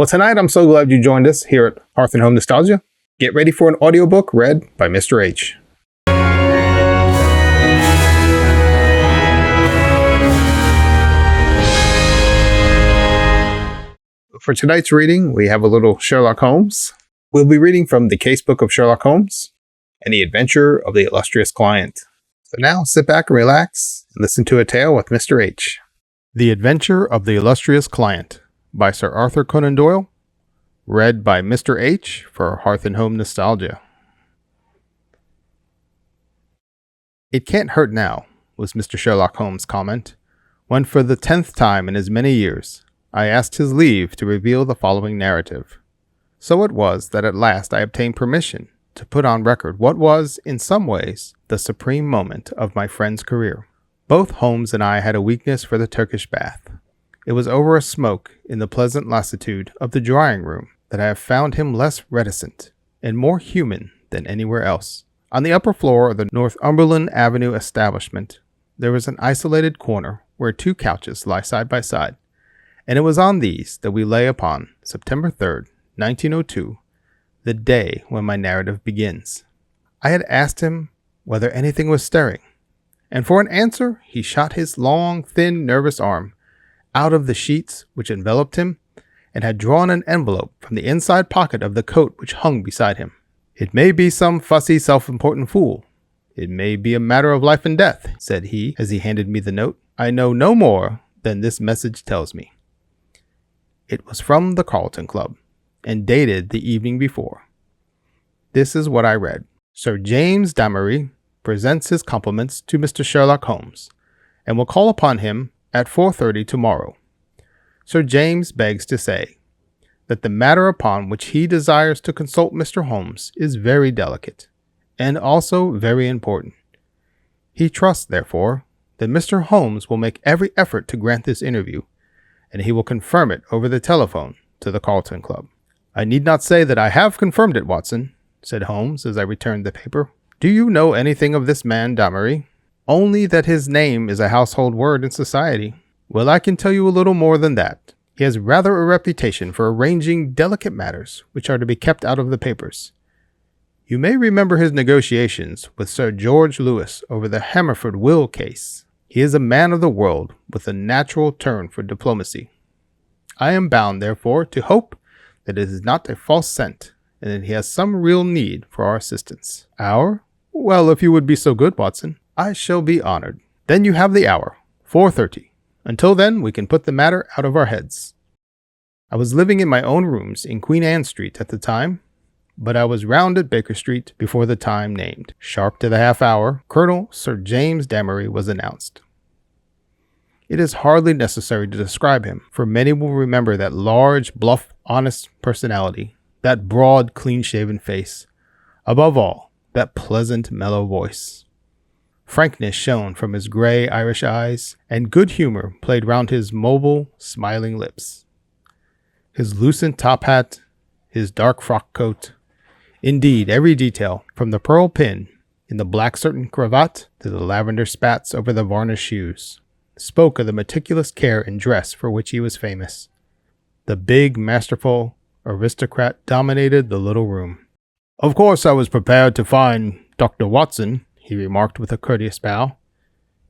Well, tonight I'm so glad you joined us here at Hearth Home Nostalgia. Get ready for an audiobook read by Mr. H. For tonight's reading, we have a little Sherlock Holmes. We'll be reading from the Casebook of Sherlock Holmes and the Adventure of the Illustrious Client. So now sit back and relax and listen to a tale with Mr. H. The Adventure of the Illustrious Client by Sir Arthur Conan Doyle, read by Mr. H for Hearth Home Nostalgia. "It can't hurt now," was Mr. Sherlock Holmes' comment, when for the 10th time in as many years I asked his leave to reveal the following narrative. So it was that at last I obtained permission to put on record what was, in some ways, the supreme moment of my friend's career. Both Holmes and I had a weakness for the Turkish bath. It was over a smoke in the pleasant lassitude of the drying room that I have found him less reticent and more human than anywhere else. On the upper floor of the Northumberland Avenue establishment, there was an isolated corner where 2 couches lie side by side, and it was on these that we lay upon September 3rd, 1902, the day when my narrative begins. I had asked him whether anything was stirring, and for an answer he shot his long, thin, nervous arm out of the sheets which enveloped him, and had drawn an envelope from the inside pocket of the coat which hung beside him. "It may be some fussy, self-important fool. It may be a matter of life and death," said he as he handed me the note. "I know no more than this message tells me." It was from the Carlton Club, and dated the evening before. This is what I read. "Sir James Damery presents his compliments to Mr. Sherlock Holmes, and will call upon him at 4:30 tomorrow. Sir James begs to say that the matter upon which he desires to consult Mr. Holmes is very delicate, and also very important. He trusts, therefore, that Mr. Holmes will make every effort to grant this interview, and he will confirm it over the telephone to the Carlton Club." "I need not say that I have confirmed it, Watson," said Holmes as I returned the paper. "Do you know anything of this man Damery?" "Only that his name is a household word in society." "Well, I can tell you a little more than that. He has rather a reputation for arranging delicate matters which are to be kept out of the papers. You may remember his negotiations with Sir George Lewis over the Hammerford will case. He is a man of the world with a natural turn for diplomacy. I am bound, therefore, to hope that it is not a false scent, and that he has some real need for our assistance." "Hour? Well, if you would be so good, Watson." "I shall be honored." "Then you have the hour, 4:30. Until then, we can put the matter out of our heads." I was living in my own rooms in Queen Anne Street at the time, but I was round at Baker Street before the time named. Sharp to the half hour, Colonel Sir James Damery was announced. It is hardly necessary to describe him, for many will remember that large, bluff, honest personality, that broad, clean-shaven face, above all, that pleasant, mellow voice. Frankness shone from his gray Irish eyes, and good humor played round his mobile, smiling lips. His loosened top hat, his dark frock coat, indeed every detail, from the pearl pin in the black satin cravat to the lavender spats over the varnished shoes, spoke of the meticulous care in dress for which he was famous. The big, masterful aristocrat dominated the little room. "Of course I was prepared to find Dr. Watson," he remarked with a courteous bow.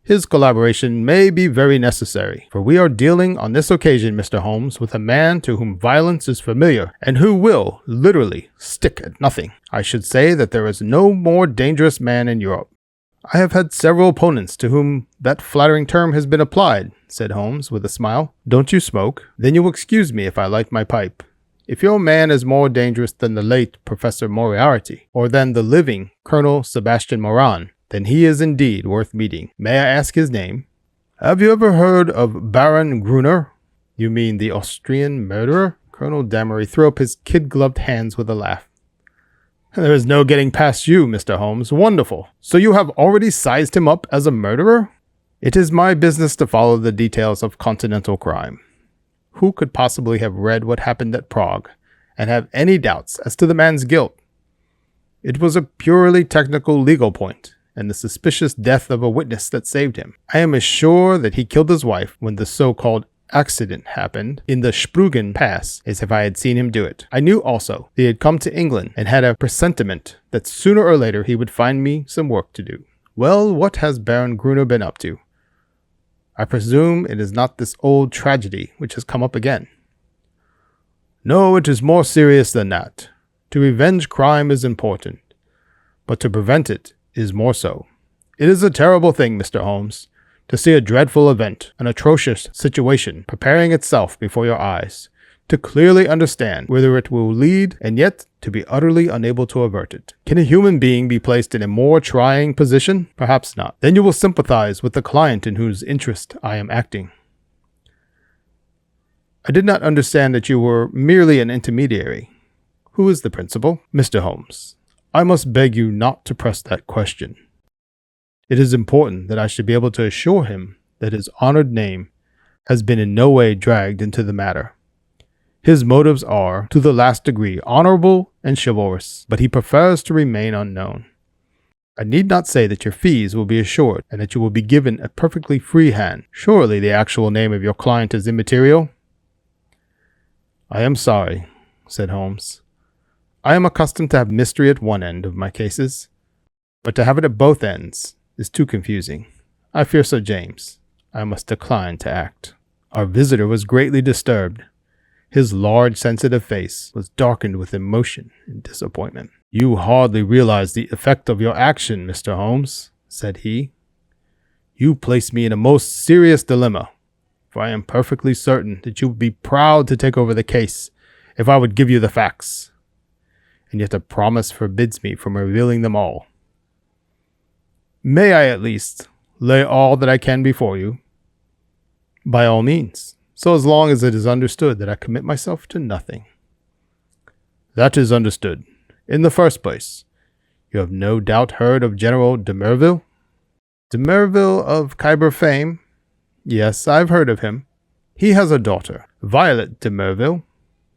"His collaboration may be very necessary, for we are dealing on this occasion, Mr. Holmes, with a man to whom violence is familiar, and who will, literally, stick at nothing. I should say that there is no more dangerous man in Europe." "I have had several opponents to whom that flattering term has been applied," said Holmes with a smile. "Don't you smoke? Then you will excuse me if I light my pipe. If your man is more dangerous than the late Professor Moriarty, or than the living Colonel Sebastian Moran, then he is indeed worth meeting. May I ask his name?" "Have you ever heard of Baron Gruner?" "You mean the Austrian murderer?" Colonel Damery threw up his kid-gloved hands with a laugh. "There is no getting past you, Mr. Holmes. Wonderful. So you have already sized him up as a murderer?" "It is my business to follow the details of continental crime. Who could possibly have read what happened at Prague and have any doubts as to the man's guilt? It was a purely technical legal point, and the suspicious death of a witness that saved him. I am as sure that he killed his wife when the so-called accident happened in the Sprügen Pass as if I had seen him do it. I knew also that he had come to England and had a presentiment that sooner or later he would find me some work to do. Well, what has Baron Gruner been up to? I presume it is not this old tragedy which has come up again. No, it is more serious than that. To revenge crime is important, but to prevent it is more so. It is a terrible thing, Mr. Holmes, to see a dreadful event, an atrocious situation, preparing itself before your eyes, to clearly understand whither it will lead, and yet to be utterly unable to avert it. Can a human being be placed in a more trying position? Perhaps not. Then you will sympathize with the client in whose interest I am acting. I did not understand that you were merely an intermediary. Who is the principal? Mr. Holmes, I must beg you not to press that question. It is important that I should be able to assure him that his honored name has been in no way dragged into the matter. His motives are, to the last degree, honorable and chivalrous, but he prefers to remain unknown. I need not say that your fees will be assured, and that you will be given a perfectly free hand. Surely the actual name of your client is immaterial? I am sorry, said Holmes. I am accustomed to have mystery at one end of my cases, but to have it at both ends is too confusing. I fear, Sir James, I must decline to act. Our visitor was greatly disturbed. His large, sensitive face was darkened with emotion and disappointment. You hardly realize the effect of your action, Mr. Holmes, said he. You place me in a most serious dilemma, for I am perfectly certain that you would be proud to take over the case if I would give you the facts, and yet a promise forbids me from revealing them all. May I at least lay all that I can before you? By all means, so as long as it is understood that I commit myself to nothing. That is understood. In the first place, you have no doubt heard of General de Merville? De Merville of Khyber fame? Yes, I've heard of him. He has a daughter, Violet de Merville.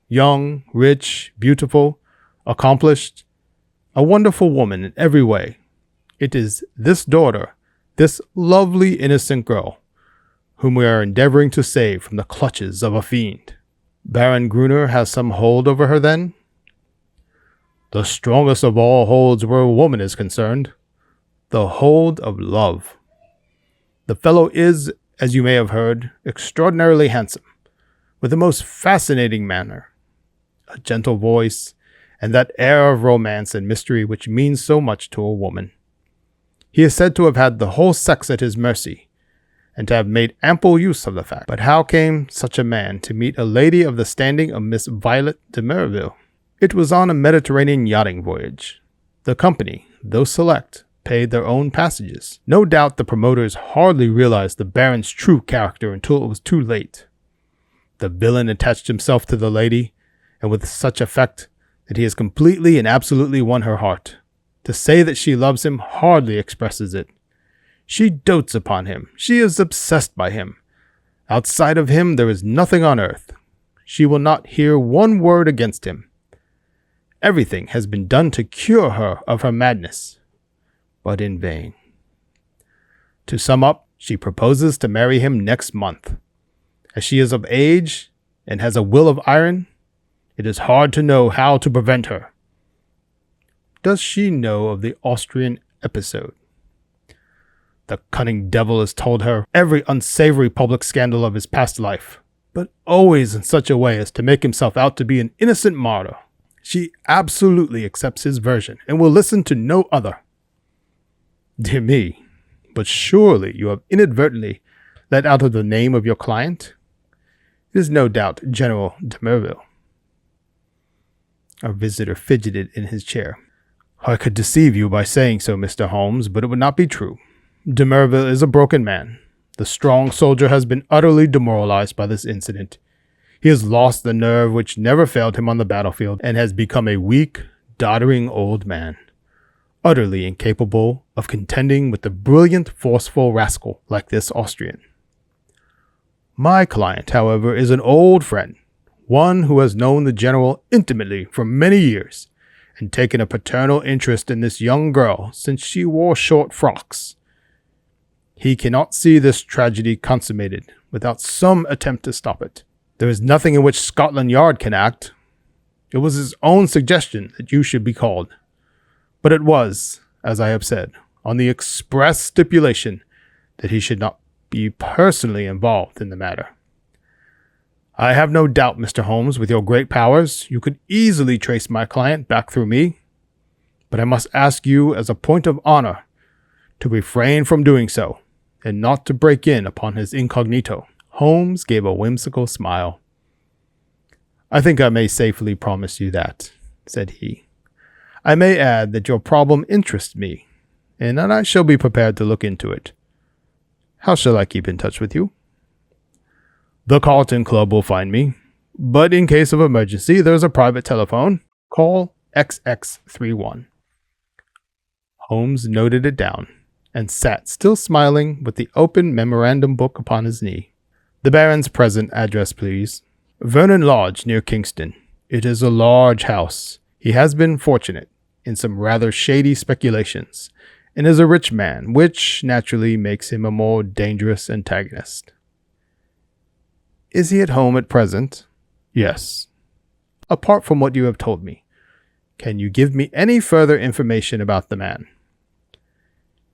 Young, rich, beautiful, accomplished, a wonderful woman in every way. It is this daughter, this lovely innocent girl, whom we are endeavoring to save from the clutches of a fiend. Baron Gruner has some hold over her, then? The strongest of all holds where a woman is concerned, the hold of love. The fellow is, as you may have heard, extraordinarily handsome, with the most fascinating manner, a gentle voice, and that air of romance and mystery which means so much to a woman. He is said to have had the whole sex at his mercy, and to have made ample use of the fact. But how came such a man to meet a lady of the standing of Miss Violet de Merville? It was on a Mediterranean yachting voyage. The company, though select, paid their own passages. No doubt the promoters hardly realized the Baron's true character until it was too late. The villain attached himself to the lady, and with such effect that he has completely and absolutely won her heart. To say that she loves him hardly expresses it. She dotes upon him. She is obsessed by him. Outside of him there is nothing on earth. She will not hear one word against him. Everything has been done to cure her of her madness, but in vain. To sum up, she proposes to marry him next month. As she is of age and has a will of iron, it is hard to know how to prevent her. Does she know of the Austrian episode? The cunning devil has told her every unsavory public scandal of his past life, but always in such a way as to make himself out to be an innocent martyr. She absolutely accepts his version and will listen to no other. Dear me, but surely you have inadvertently let out of the name of your client? It is no doubt General de Merville. Our visitor fidgeted in his chair. I could deceive you by saying so, Mr. Holmes, but it would not be true. De Merville is a broken man. The strong soldier has been utterly demoralized by this incident. He has lost the nerve which never failed him on the battlefield, and has become a weak, doddering old man, utterly incapable of contending with a brilliant, forceful rascal like this Austrian. My client, however, is an old friend, one who has known the general intimately for many years, and taken a paternal interest in this young girl since she wore short frocks. He cannot see this tragedy consummated without some attempt to stop it. There is nothing in which Scotland Yard can act. It was his own suggestion that you should be called. But it was, as I have said, on the express stipulation that he should not be personally involved in the matter. I have no doubt, Mr. Holmes, with your great powers, you could easily trace my client back through me, but I must ask you as a point of honor to refrain from doing so, and not to break in upon his incognito. Holmes gave a whimsical smile. I think I may safely promise you that, said he. I may add that your problem interests me, and that I shall be prepared to look into it. How shall I keep in touch with you? The Carlton Club will find me, but in case of emergency, there's a private telephone. Call XX31. Holmes noted it down, and sat still smiling with the open memorandum book upon his knee. The Baron's present address, please. Vernon Lodge, near Kingston. It is a large house. He has been fortunate in some rather shady speculations, and is a rich man, which naturally makes him a more dangerous antagonist. Is he at home at present? Yes. Apart from what you have told me, can you give me any further information about the man?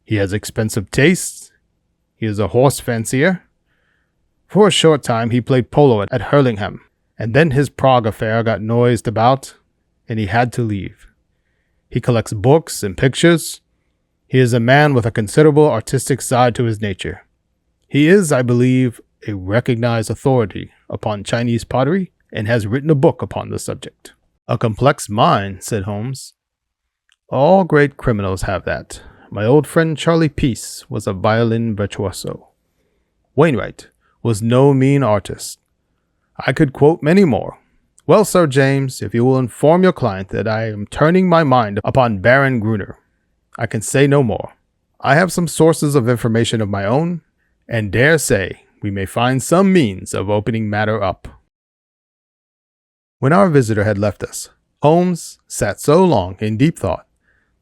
He has expensive tastes. He is a horse fancier. For a short time he played polo at Hurlingham, and then his Prague affair got noised about, and he had to leave. He collects books and pictures. He is a man with a considerable artistic side to his nature. He is, I believe, a recognized authority upon Chinese pottery, and has written a book upon the subject. A complex mind, said Holmes. All great criminals have that. My old friend Charlie Peace was a violin virtuoso. Wainwright was no mean artist. I could quote many more. Well, Sir James, if you will inform your client that I am turning my mind upon Baron Gruner, I can say no more. I have some sources of information of my own, and dare say we may find some means of opening matter up. When our visitor had left us, Holmes sat so long in deep thought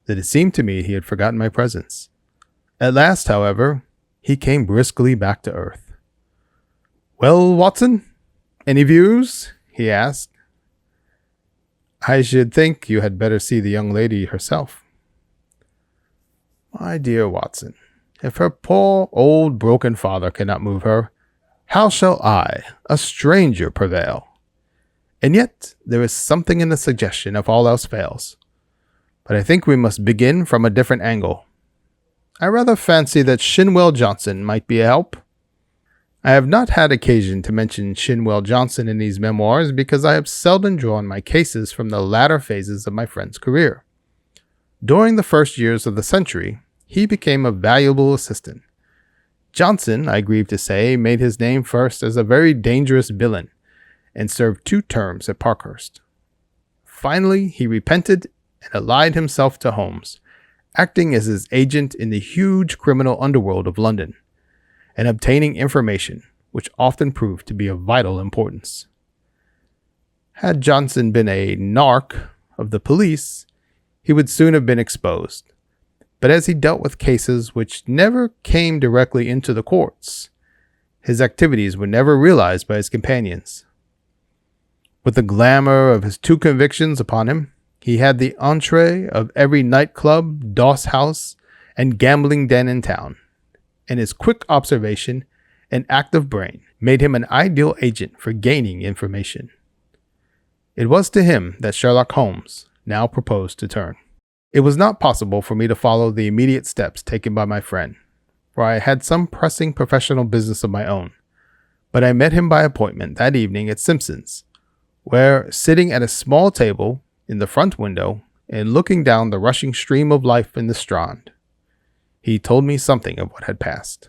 that it seemed to me he had forgotten my presence. At last, however, he came briskly back to earth. Well, Watson, any views? He asked. I should think you had better see the young lady herself. My dear Watson, if her poor old broken father cannot move her, how shall I, a stranger, prevail? And yet there is something in the suggestion if all else fails. But I think we must begin from a different angle. I rather fancy that Shinwell Johnson might be a help. I have not had occasion to mention Shinwell Johnson in these memoirs because I have seldom drawn my cases from the latter phases of my friend's career. During the first years of the century, he became a valuable assistant. Johnson, I grieve to say, made his name first as a very dangerous villain, and served 2 terms at Parkhurst. Finally, he repented and allied himself to Holmes, acting as his agent in the huge criminal underworld of London, and obtaining information which often proved to be of vital importance. Had Johnson been a narc of the police, he would soon have been exposed. But as he dealt with cases which never came directly into the courts, his activities were never realized by his companions. With the glamour of his 2 convictions upon him, he had the entree of every nightclub, doss house, and gambling den in town, and his quick observation and active brain made him an ideal agent for gaining information. It was to him that Sherlock Holmes now proposed to turn. It was not possible for me to follow the immediate steps taken by my friend, for I had some pressing professional business of my own, but I met him by appointment that evening at Simpson's, where, sitting at a small table in the front window and looking down the rushing stream of life in the Strand, he told me something of what had passed.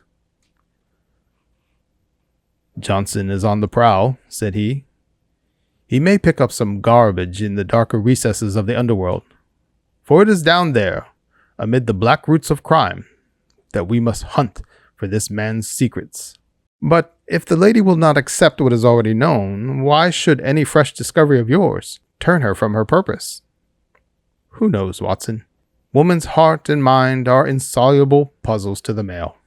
Johnson is on the prowl, said he. He may pick up some garbage in the darker recesses of the underworld, for it is down there, amid the black roots of crime, that we must hunt for this man's secrets. But if the lady will not accept what is already known, why should any fresh discovery of yours turn her from her purpose? Who knows, Watson? Woman's heart and mind are insoluble puzzles to the male.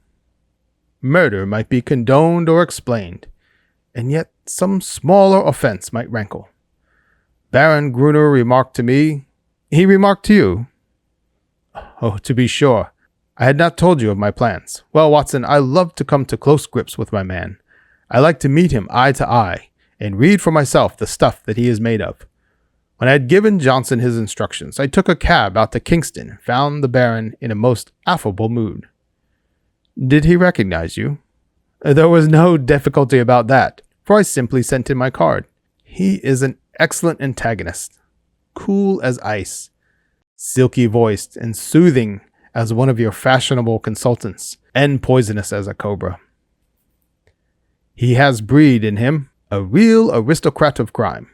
murder might be condoned or explained, and yet some smaller offense might rankle. Baron Gruner remarked to me, he remarked to you. Oh, to be sure. I had not told you of my plans. Well, Watson, I love to come to close grips with my man. I like to meet him eye to eye, and read for myself the stuff that he is made of. When I had given Johnson his instructions, I took a cab out to Kingston and found the Baron in a most affable mood. Did he recognize you? There was no difficulty about that, for I simply sent him my card. He is an excellent antagonist, cool as ice, silky-voiced and soothing as one of your fashionable consultants, and poisonous as a cobra. He has breed in him a real aristocrat of crime,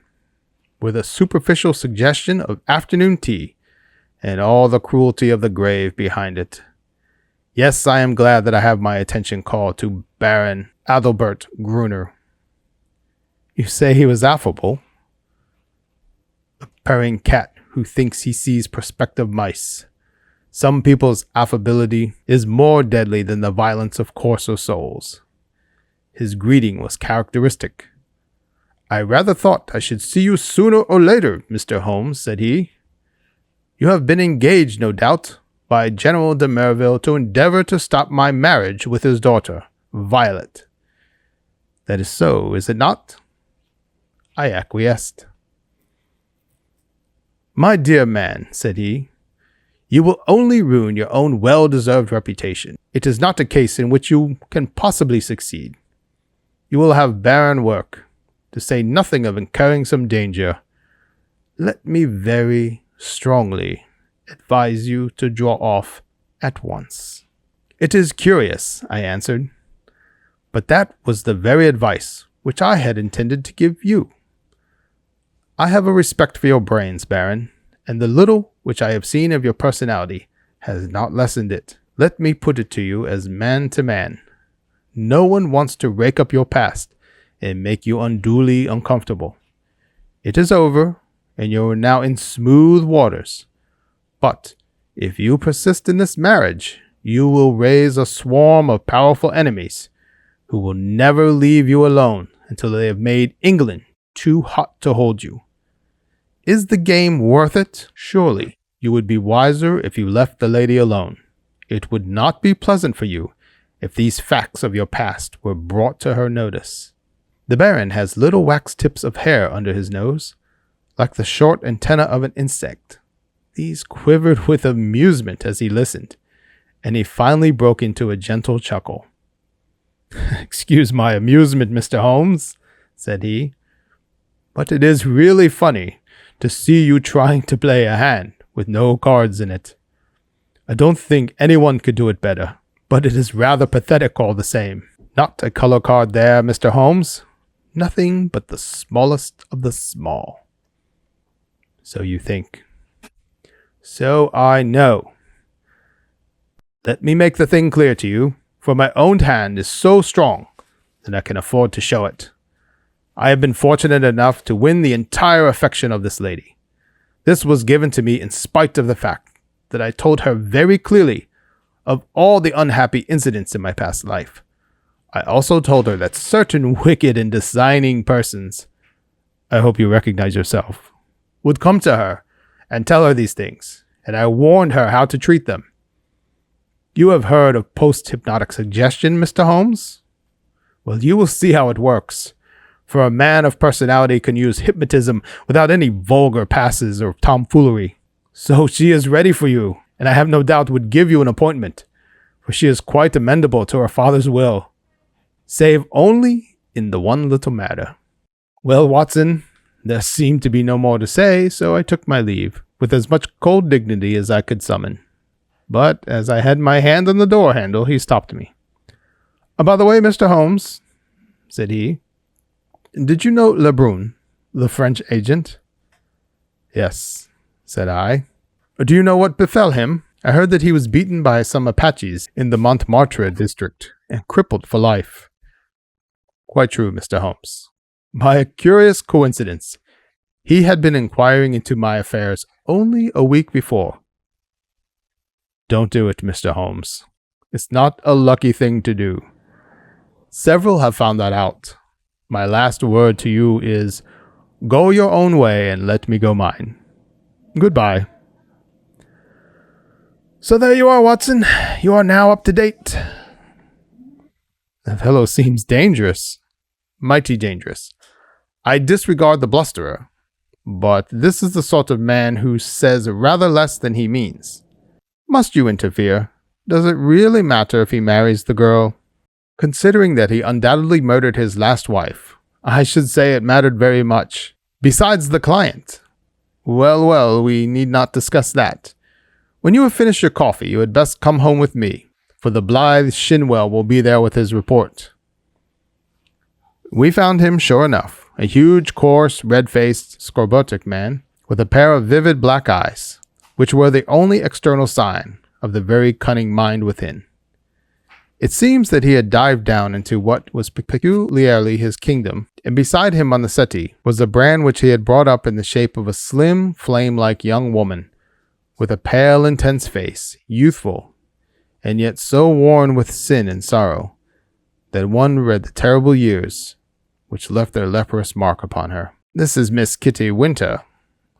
with a superficial suggestion of afternoon tea, and all the cruelty of the grave behind it. Yes, I am glad that I have my attention called to Baron Adalbert Gruner. You say he was affable? A purring cat who thinks he sees prospective mice. Some people's affability is more deadly than the violence of coarser souls. His greeting was characteristic. I rather thought I should see you sooner or later, Mr. Holmes, said he. You have been engaged, no doubt, by General de Merville to endeavor to stop my marriage with his daughter, Violet. That is so, is it not? I acquiesced. My dear man, said he, you will only ruin your own well-deserved reputation. It is not a case in which you can possibly succeed. You will have barren work, to say nothing of incurring some danger. Let me very strongly advise you to draw off at once. It is curious, I answered, but that was the very advice which I had intended to give you. I have a respect for your brains, Baron, and the little which I have seen of your personality has not lessened it. Let me put it to you as man to man. No one wants to rake up your past and make you unduly uncomfortable. It is over, and you are now in smooth waters. But if you persist in this marriage, you will raise a swarm of powerful enemies who will never leave you alone until they have made England too hot to hold you. Is the game worth it? Surely you would be wiser if you left the lady alone. It would not be pleasant for you if these facts of your past were brought to her notice. The Baron has little wax tips of hair under his nose, like the short antennae of an insect. These quivered with amusement as he listened, and he finally broke into a gentle chuckle. Excuse my amusement, Mr. Holmes, said he, but it is really funny to see you trying to play a hand with no cards in it. I don't think anyone could do it better, but it is rather pathetic all the same. Not a color card there, Mr. Holmes. Nothing but the smallest of the small. So you think. So I know. Let me make the thing clear to you, for my own hand is so strong that I can afford to show it. I have been fortunate enough to win the entire affection of this lady. This was given to me in spite of the fact that I told her very clearly of all the unhappy incidents in my past life. I also told her that certain wicked and designing persons, I hope you recognize yourself, would come to her and tell her these things, and I warned her how to treat them. You have heard of post-hypnotic suggestion, Mr. Holmes? Well, you will see how it works, for a man of personality can use hypnotism without any vulgar passes or tomfoolery. So she is ready for you, and I have no doubt would give you an appointment, for she is quite amenable to her father's will, save only in the one little matter. Well, Watson, there seemed to be no more to say, so I took my leave, with as much cold dignity as I could summon. But as I had my hand on the door handle, he stopped me. By the way, Mr. Holmes, said he, did you know Lebrun, the French agent? Yes, said I. Do you know what befell him? I heard that he was beaten by some Apaches in the Montmartre district and crippled for life. Quite true, Mr. Holmes. By a curious coincidence, he had been inquiring into my affairs only a week before. Don't do it, Mr. Holmes. It's not a lucky thing to do. Several have found that out. My last word to you is, go your own way and let me go mine. Goodbye. So there you are, Watson. You are now up to date. The fellow seems dangerous. Mighty dangerous. I disregard the blusterer, but this is the sort of man who says rather less than he means. Must you interfere? Does it really matter if he marries the girl? Considering that he undoubtedly murdered his last wife, I should say it mattered very much. Besides the client. Well, we need not discuss that. When you have finished your coffee, you had best come home with me, for the blithe Shinwell will be there with his report. We found him, sure enough, a huge, coarse, red-faced, scorbutic man, with a pair of vivid black eyes, which were the only external sign of the very cunning mind within. It seems that he had dived down into what was peculiarly his kingdom, and beside him on the settee was a brand which he had brought up in the shape of a slim, flame-like young woman, with a pale, intense face, youthful, and yet so worn with sin and sorrow, that one read the terrible years which left their leprous mark upon her. This is Miss Kitty Winter,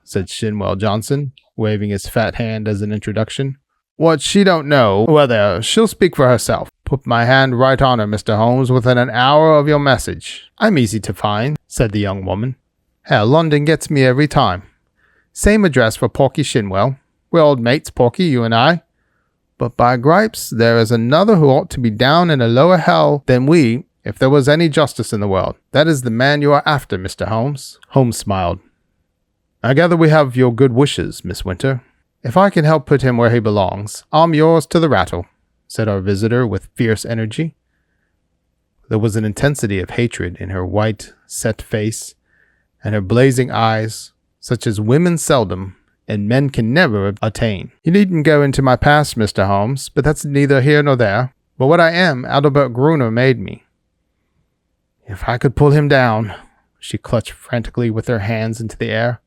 said Shinwell Johnson, waving his fat hand as an introduction. What she don't know, well there, she'll speak for herself. Put my hand right on her, Mr. Holmes, within an hour of your message. I'm easy to find, said the young woman. Hell, London gets me every time. Same address for Porky Shinwell. We're old mates, Porky, you and I. But by gripes, there is another who ought to be down in a lower hell than we, if there was any justice in the world. That is the man you are after, Mr. Holmes. Holmes smiled. I gather we have your good wishes, Miss Winter. If I can help put him where he belongs, I'm yours to the rattle, said our visitor with fierce energy. There was an intensity of hatred in her white, set face, and her blazing eyes, such as women seldom, and men can never attain. You needn't go into my past, Mr. Holmes, but that's neither here nor there. But what I am, Adelbert Gruner made me. If I could pull him down, she clutched frantically with her hands into the air.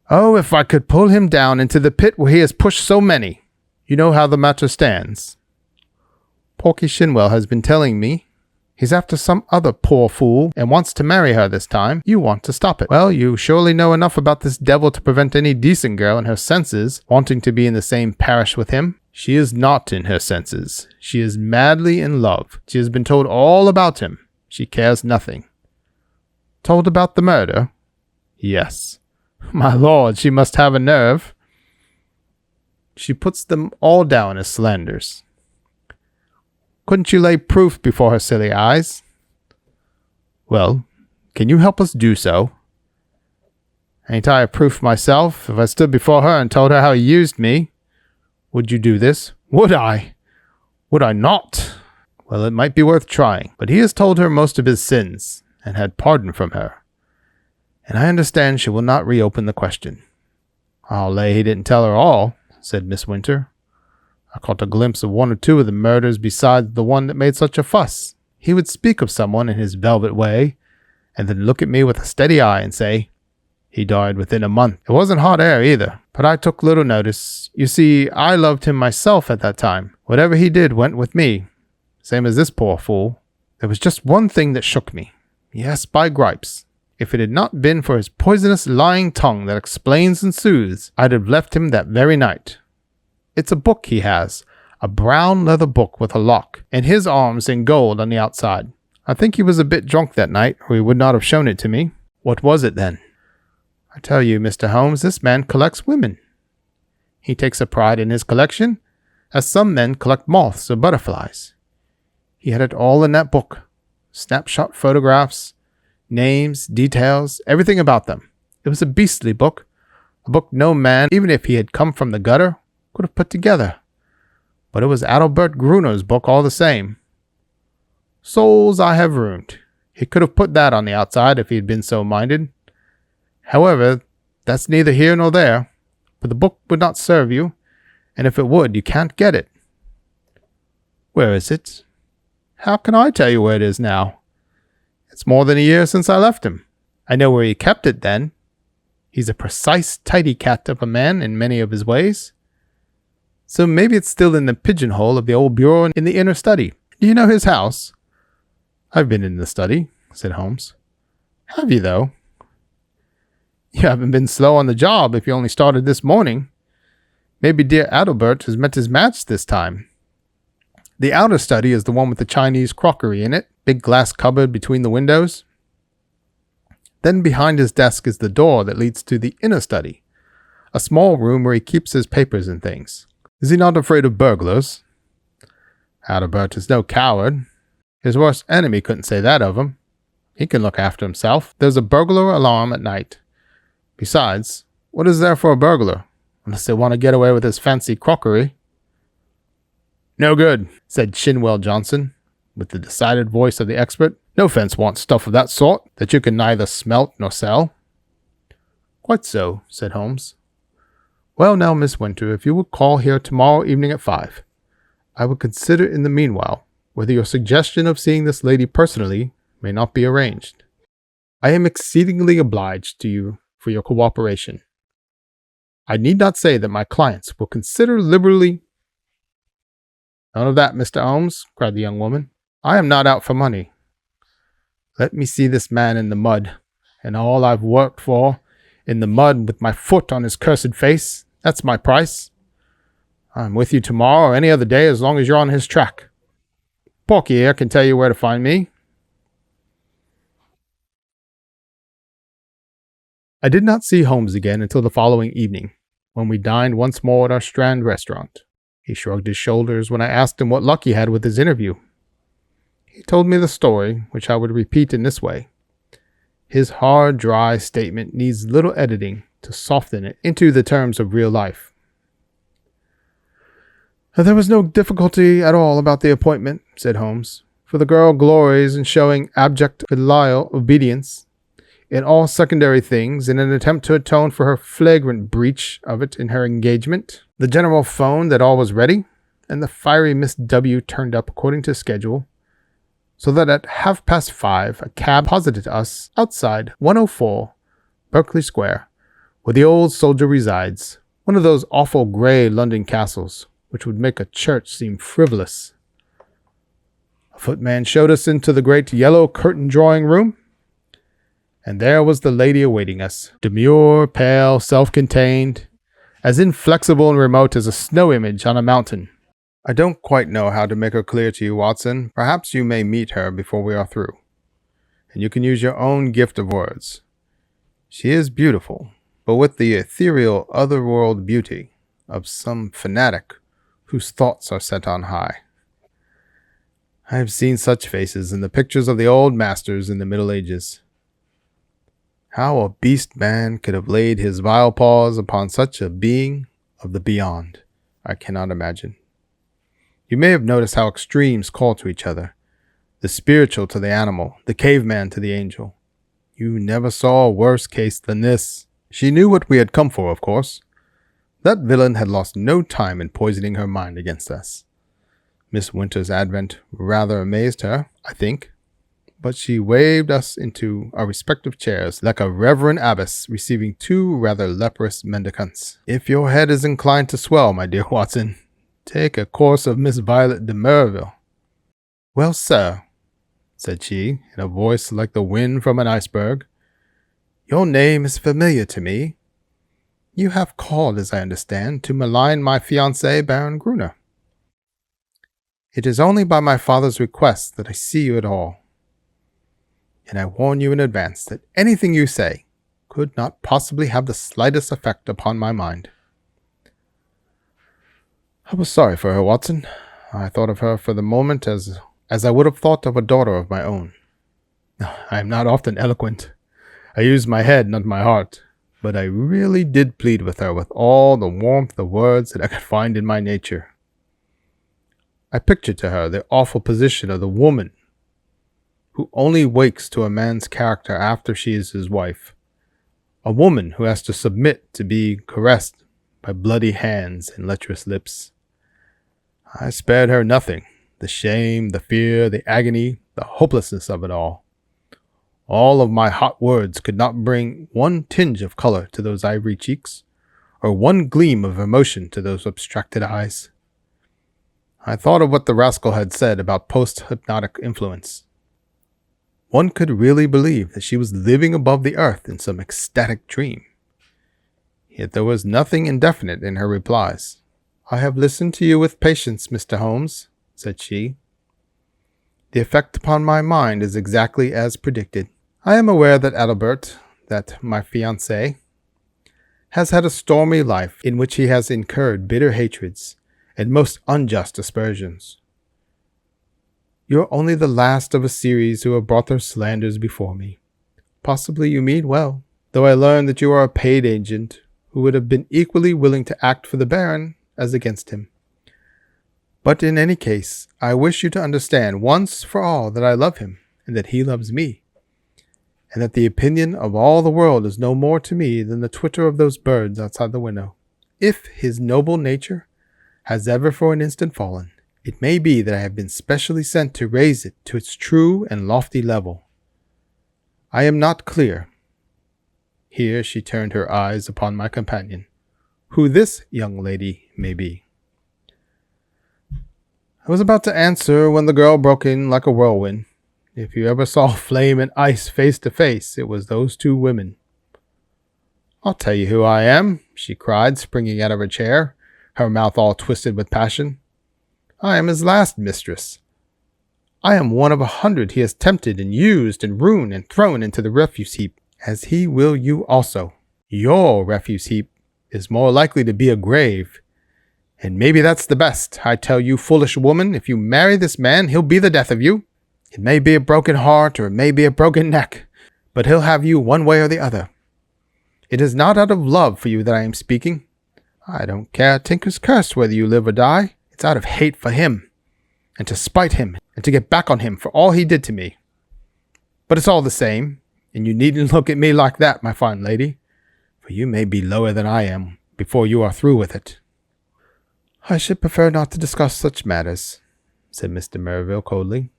Oh, if I could pull him down into the pit where he has pushed so many. You know how the matter stands. Porky Shinwell has been telling me he's after some other poor fool and wants to marry her this time. You want to stop it. Well, you surely know enough about this devil to prevent any decent girl in her senses wanting to be in the same parish with him. She is not in her senses. She is madly in love. She has been told all about him. She cares nothing. Told about the murder? Yes. My lord, she must have a nerve. She puts them all down as slanders. Couldn't you lay proof before her silly eyes? Well, can you help us do so? Ain't I a proof myself? If I stood before her and told her how he used me, would you do this? Would I? Would I not? Well, it might be worth trying, but he has told her most of his sins, and had pardon from her. And I understand she will not reopen the question. I'll lay he didn't tell her all, said Miss Winter. I caught a glimpse of one or two of the murders besides the one that made such a fuss. He would speak of someone in his velvet way, and then look at me with a steady eye and say, he died within a month. It wasn't hot air either, but I took little notice. You see, I loved him myself at that time. Whatever he did went with me, same as this poor fool. There was just one thing that shook me. Yes, by gripes. If it had not been for his poisonous lying tongue that explains and soothes, I'd have left him that very night. It's a book he has, a brown leather book with a lock, and his arms in gold on the outside. I think he was a bit drunk that night, or he would not have shown it to me. What was it then? I tell you, Mr. Holmes, this man collects women. He takes a pride in his collection, as some men collect moths or butterflies. He had it all in that book. Snapshot photographs, names, details, everything about them. It was a beastly book, a book no man, even if he had come from the gutter, could have put together. But it was Adelbert Gruner's book all the same. Souls I have ruined. He could have put that on the outside if he had been so minded. However, that's neither here nor there, for the book would not serve you, and if it would, you can't get it. Where is it? How can I tell you where it is now? It's more than a year since I left him. I know where he kept it then. He's a precise, tidy cat of a man in many of his ways. So maybe it's still in the pigeonhole of the old bureau in the inner study. Do you know his house? I've been in the study, said Holmes. Have you, though? You haven't been slow on the job if you only started this morning. Maybe dear Adalbert has met his match this time. The outer study is the one with the Chinese crockery in it, big glass cupboard between the windows. Then behind his desk is the door that leads to the inner study, a small room where he keeps his papers and things. Is he not afraid of burglars? Adalbert is no coward. His worst enemy couldn't say that of him. He can look after himself. There's a burglar alarm at night. Besides, what is there for a burglar, unless they want to get away with his fancy crockery? No good, said Chinwell Johnson, with the decided voice of the expert. No fence wants stuff of that sort, that you can neither smelt nor sell. Quite so, said Holmes. Well now, Miss Winter, if you will call here tomorrow evening at 5, I will consider in the meanwhile whether your suggestion of seeing this lady personally may not be arranged. I am exceedingly obliged to you for your cooperation. I need not say that my clients will consider liberally. None of that, Mr. Holmes, cried the young woman. I am not out for money. Let me see this man in the mud, and all I've worked for, in the mud with my foot on his cursed face. That's my price. I'm with you tomorrow or any other day as long as you're on his track. Porky here can tell you where to find me. I did not see Holmes again until the following evening, when we dined once more at our Strand restaurant. He shrugged his shoulders when I asked him what luck he had with his interview. He told me the story, which I would repeat in this way. His hard, dry statement needs little editing to soften it into the terms of real life. There was no difficulty at all about the appointment, said Holmes, for the girl glories in showing abject filial obedience in all secondary things in an attempt to atone for her flagrant breach of it in her engagement. The general phoned that all was ready, and the fiery Miss W. turned up according to schedule, so that at 5:30 a cab posited us outside 104 Berkeley Square, where the old soldier resides, one of those awful grey London castles, which would make a church seem frivolous. A footman showed us into the great yellow curtained drawing room, and there was the lady awaiting us, demure, pale, self-contained, as inflexible and remote as a snow image on a mountain. I don't quite know how to make her clear to you, Watson. Perhaps you may meet her before we are through, and you can use your own gift of words. She is beautiful, but with the ethereal otherworld beauty of some fanatic whose thoughts are set on high. I have seen such faces in the pictures of the old masters in the Middle Ages. How a beast man could have laid his vile paws upon such a being of the beyond, I cannot imagine. You may have noticed how extremes call to each other, the spiritual to the animal, the caveman to the angel. You never saw a worse case than this. She knew what we had come for, of course. That villain had lost no time in poisoning her mind against us. Miss Winter's advent rather amazed her, I think, but she waved us into our respective chairs like a reverend abbess receiving two rather leprous mendicants. If your head is inclined to swell, my dear Watson, take a course of Miss Violet de Merville. Well, sir, said she, in a voice like the wind from an iceberg, your name is familiar to me. You have called, as I understand, to malign my fiancé, Baron Gruner. It is only by my father's request that I see you at all, and I warn you in advance that anything you say could not possibly have the slightest effect upon my mind. I was sorry for her, Watson. I thought of her for the moment as I would have thought of a daughter of my own. I am not often eloquent. I use my head, not my heart, but I really did plead with her with all the warmth of words that I could find in my nature. I pictured to her the awful position of the woman who only wakes to a man's character after she is his wife, a woman who has to submit to be caressed by bloody hands and lecherous lips. I spared her nothing, the shame, the fear, the agony, the hopelessness of it all. All of my hot words could not bring one tinge of color to those ivory cheeks, or one gleam of emotion to those abstracted eyes. I thought of what the rascal had said about post-hypnotic influence. One could really believe that she was living above the earth in some ecstatic dream. Yet there was nothing indefinite in her replies. "I have listened to you with patience, Mr. Holmes," said she. "The effect upon my mind is exactly as predicted. I am aware that Adalbert, that my fiancé, has had a stormy life in which he has incurred bitter hatreds and most unjust aspersions. You are only the last of a series who have brought their slanders before me. Possibly you mean well, though I learn that you are a paid agent who would have been equally willing to act for the Baron as against him. But in any case, I wish you to understand once for all that I love him, and that he loves me, and that the opinion of all the world is no more to me than the twitter of those birds outside the window. If his noble nature has ever for an instant fallen, it may be that I have been specially sent to raise it to its true and lofty level. I am not clear," here she turned her eyes upon my companion, "who this young lady may be." I was about to answer when the girl broke in like a whirlwind. If you ever saw flame and ice face to face, it was those two women. "I'll tell you who I am," she cried, springing out of her chair, her mouth all twisted with passion. "I am his last mistress. I am one of 100 he has tempted and used and ruined and thrown into the refuse heap, as he will you also. Your refuse heap is more likely to be a grave. And maybe that's the best. I tell you, foolish woman, if you marry this man, he'll be the death of you. It may be a broken heart or it may be a broken neck, but he'll have you one way or the other. It is not out of love for you that I am speaking. I don't care a tinker's curse whether you live or die. It's out of hate for him, and to spite him, and to get back on him for all he did to me. But it's all the same, and you needn't look at me like that, my fine lady, for you may be lower than I am before you are through with it." "I should prefer not to discuss such matters," said Mr. Merville coldly.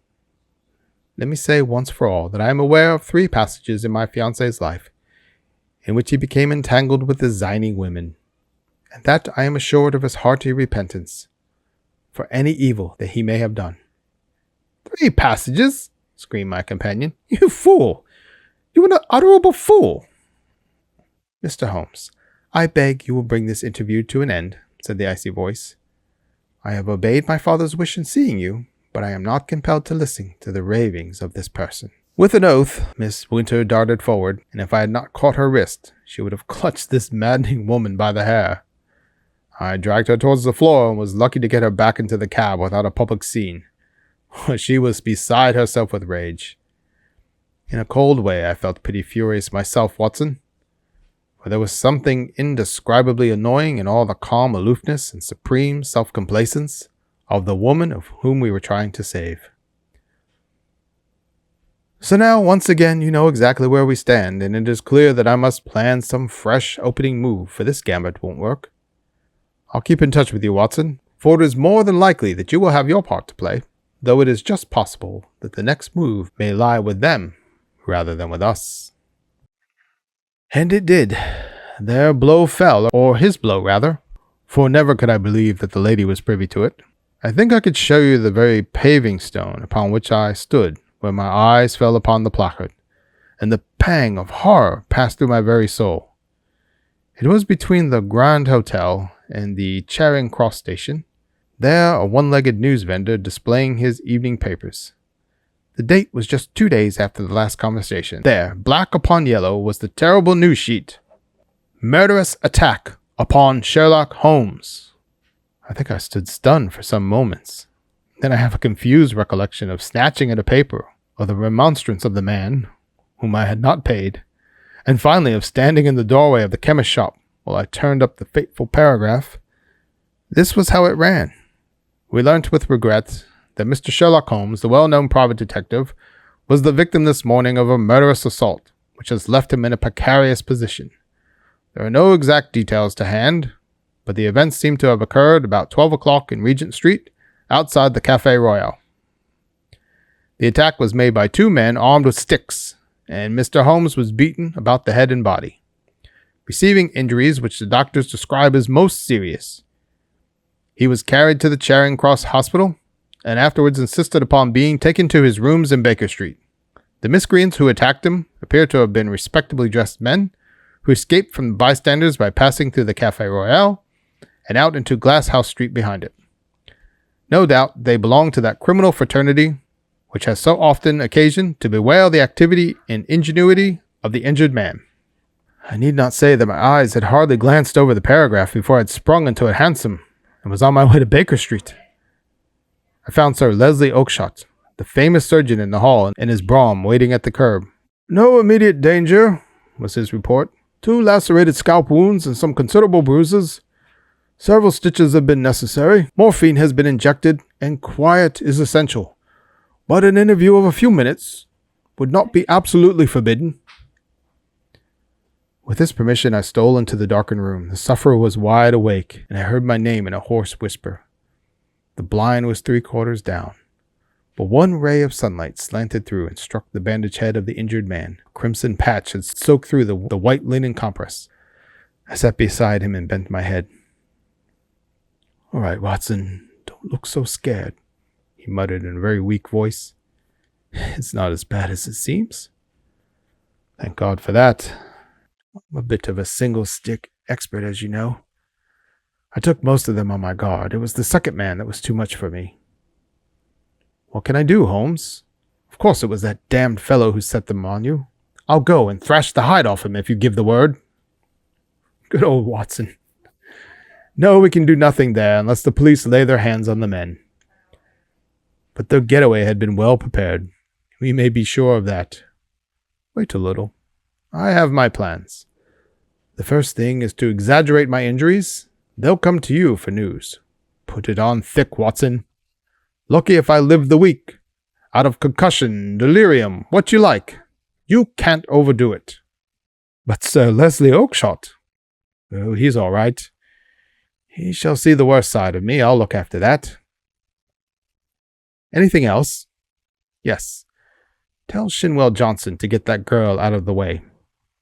"Let me say once for all that I am aware of 3 passages in my fiancé's life in which he became entangled with designing women, and that I am assured of his hearty repentance for any evil that he may have done." "3 passages?" screamed my companion. "You fool! You an unutterable fool!" "Mr. Holmes, I beg you will bring this interview to an end," said the icy voice. "I have obeyed my father's wish in seeing you, but I am not compelled to listen to the ravings of this person." With an oath, Miss Winter darted forward, and if I had not caught her wrist, she would have clutched this maddening woman by the hair. I dragged her towards the floor and was lucky to get her back into the cab without a public scene. She was beside herself with rage. In a cold way, I felt pretty furious myself, Watson, for there was something indescribably annoying in all the calm aloofness and supreme self-complacence of the woman of whom we were trying to save. So now, once again, you know exactly where we stand, and it is clear that I must plan some fresh opening move, for this gambit won't work. I'll keep in touch with you, Watson, for it is more than likely that you will have your part to play, though it is just possible that the next move may lie with them rather than with us. And it did. Their blow fell, or his blow rather, for never could I believe that the lady was privy to it. I think I could show you the very paving stone upon which I stood when my eyes fell upon the placard, and the pang of horror passed through my very soul. It was between the Grand Hotel and the Charing Cross station, there a one-legged news vendor displaying his evening papers. The date was just 2 days after the last conversation. There, black upon yellow, was the terrible news sheet. "Murderous attack upon Sherlock Holmes." I think I stood stunned for some moments. Then I have a confused recollection of snatching at a paper, of the remonstrance of the man, whom I had not paid, and finally of standing in the doorway of the chemist's shop while I turned up the fateful paragraph. This was how it ran. "We learnt with regret that Mr. Sherlock Holmes, the well-known private detective, was the victim this morning of a murderous assault, which has left him in a precarious position. There are no exact details to hand, but the events seem to have occurred about 12 o'clock in Regent Street, outside the Café Royal. The attack was made by 2 men armed with sticks, and Mr. Holmes was beaten about the head and body, receiving injuries which the doctors describe as most serious. He was carried to the Charing Cross Hospital, and afterwards insisted upon being taken to his rooms in Baker Street. The miscreants who attacked him appear to have been respectably dressed men who escaped from the bystanders by passing through the Café Royal and out into Glasshouse Street behind it. No doubt they belong to that criminal fraternity which has so often occasion to bewail the activity and ingenuity of the injured man. I need not say that my eyes had hardly glanced over the paragraph before I had sprung into a hansom and was on my way to Baker Street. I found Sir Leslie Oakshott, the famous surgeon, in the hall in his brougham waiting at the curb. "No immediate danger," was his report. "2 lacerated scalp wounds and some considerable bruises. Several stitches have been necessary. Morphine has been injected, and quiet is essential. But an interview of a few minutes would not be absolutely forbidden." With his permission, I stole into the darkened room. The sufferer was wide awake, and I heard my name in a hoarse whisper. The blind was 3/4 down, but one ray of sunlight slanted through and struck the bandaged head of the injured man. A crimson patch had soaked through the white linen compress. I sat beside him and bent my head. "All right, Watson, don't look so scared," he muttered in a very weak voice. "It's not as bad as it seems." "Thank God for that. I'm a bit of a single-stick expert, as you know. I took most of them on my guard. It was the second man that was too much for me." "What can I do, Holmes? Of course it was that damned fellow who set them on you. I'll go and thrash the hide off him if you give the word." "Good old Watson. No, we can do nothing there unless the police lay their hands on the men. But their getaway had been well prepared. We may be sure of that. Wait a little. I have my plans. The first thing is to exaggerate my injuries. They'll come to you for news. Put it on thick, Watson. Lucky if I live the week. Out of concussion, delirium, what you like. You can't overdo it." "But Sir Leslie Oakshott?" "Oh, he's all right. He shall see the worst side of me. I'll look after that." "Anything else?" "Yes. Tell Shinwell Johnson to get that girl out of the way.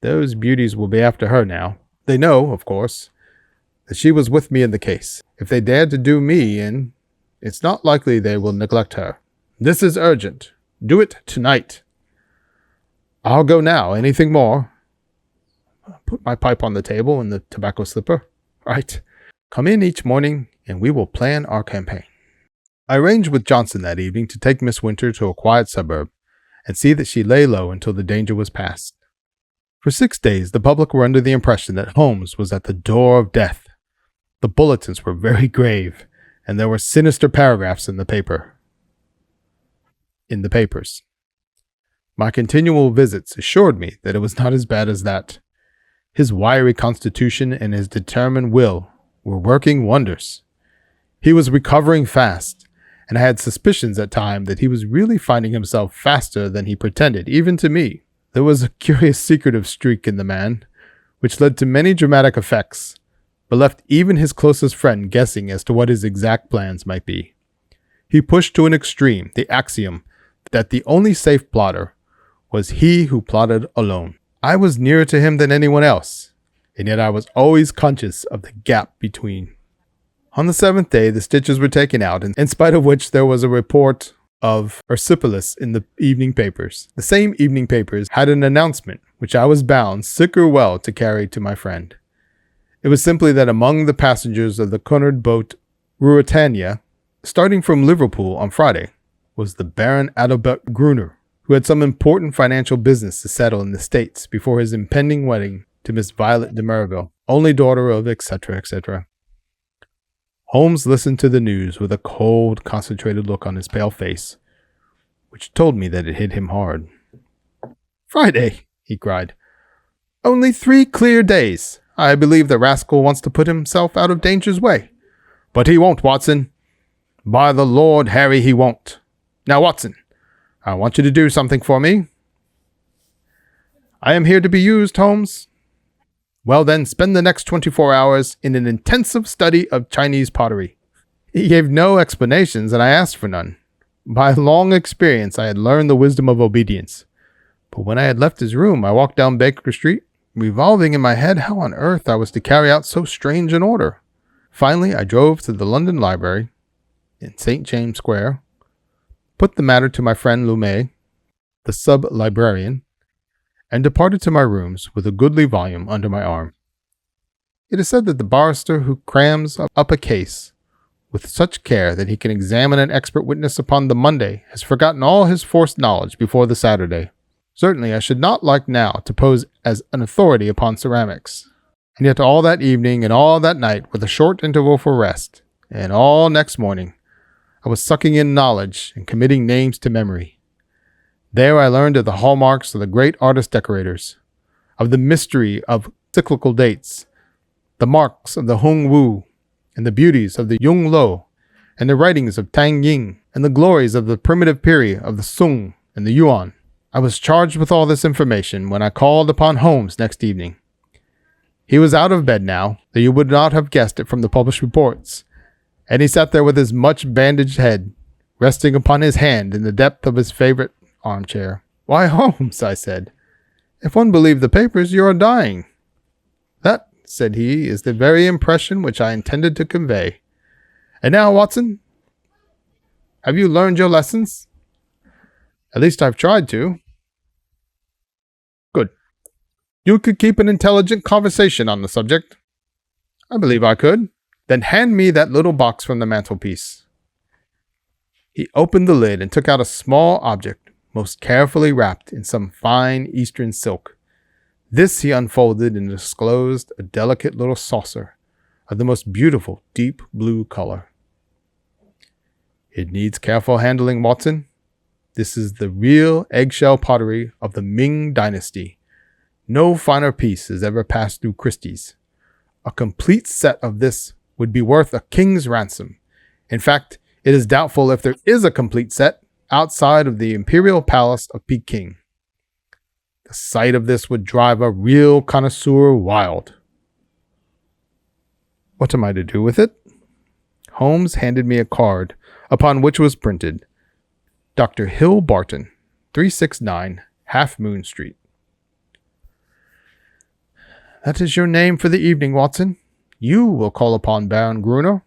Those beauties will be after her now. They know, of course, that she was with me in the case. If they dare to do me in, it's not likely they will neglect her. This is urgent. Do it tonight." "I'll go now. Anything more?" "Put my pipe on the table and the tobacco slipper." "Right. Come in each morning, and we will plan our campaign." I arranged with Johnson that evening to take Miss Winter to a quiet suburb and see that she lay low until the danger was past. For 6 days, the public were under the impression that Holmes was at the door of death. The bulletins were very grave, and there were sinister paragraphs in the papers. My continual visits assured me that it was not as bad as that. His wiry constitution and his determined will were working wonders. He was recovering fast, and I had suspicions at times that he was really finding himself faster than he pretended, even to me. There was a curious secretive streak in the man, which led to many dramatic effects, but left even his closest friend guessing as to what his exact plans might be. He pushed to an extreme the axiom that the only safe plotter was he who plotted alone. I was nearer to him than anyone else, and yet I was always conscious of the gap between. On the 7th day, the stitches were taken out, in spite of which there was a report of erysipelas in the evening papers. The same evening papers had an announcement, which I was bound, sick or well, to carry to my friend. It was simply that among the passengers of the Cunard boat Ruritania, starting from Liverpool on Friday, was the Baron Adalbert Gruner, who had some important financial business to settle in the States before his impending wedding to Miss Violet de Merville, only daughter of etc., etc. Holmes listened to the news with a cold, concentrated look on his pale face, which told me that it hit him hard. "Friday!" he cried. "Only 3 clear days! I believe the rascal wants to put himself out of danger's way. But he won't, Watson. By the Lord Harry, he won't. Now, Watson, I want you to do something for me." "I am here to be used, Holmes." "Well then, spend the next 24 hours in an intensive study of Chinese pottery." He gave no explanations, and I asked for none. By long experience, I had learned the wisdom of obedience. But when I had left his room, I walked down Baker Street, revolving in my head how on earth I was to carry out so strange an order. Finally, I drove to the London Library in St. James Square, put the matter to my friend Lumet, the sub-librarian, and departed to my rooms with a goodly volume under my arm. It is said that the barrister who crams up a case with such care that he can examine an expert witness upon the Monday has forgotten all his forced knowledge before the Saturday. Certainly I should not like now to pose as an authority upon ceramics. And yet all that evening and all that night, with a short interval for rest, and all next morning, I was sucking in knowledge and committing names to memory. There I learned of the hallmarks of the great artist-decorators, of the mystery of cyclical dates, the marks of the Hung Wu, and the beauties of the Yung Lo, and the writings of Tang Ying, and the glories of the primitive period of the Sung and the Yuan. I was charged with all this information when I called upon Holmes next evening. He was out of bed now, though you would not have guessed it from the published reports, and he sat there with his much bandaged head, resting upon his hand in the depth of his favorite armchair. "Why, Holmes," I said, "if one believe the papers, you are dying." "That," said he, "is the very impression which I intended to convey. And now, Watson, have you learned your lessons?" "At least I've tried to." "Good. You could keep an intelligent conversation on the subject." "I believe I could." "Then hand me that little box from the mantelpiece." He opened the lid and took out a small object, most carefully wrapped in some fine Eastern silk. This he unfolded and disclosed a delicate little saucer of the most beautiful deep blue color. "It needs careful handling, Watson. This is the real eggshell pottery of the Ming Dynasty. No finer piece has ever passed through Christie's. A complete set of this would be worth a king's ransom. In fact, it is doubtful if there is a complete set outside of the imperial palace of Peking. The sight of this would drive a real connoisseur wild." "What am I to do with it?" Holmes handed me a card upon which was printed, "Dr. Hill Barton, 369 Half Moon Street." "That is your name for the evening, Watson. You will call upon Baron Gruner.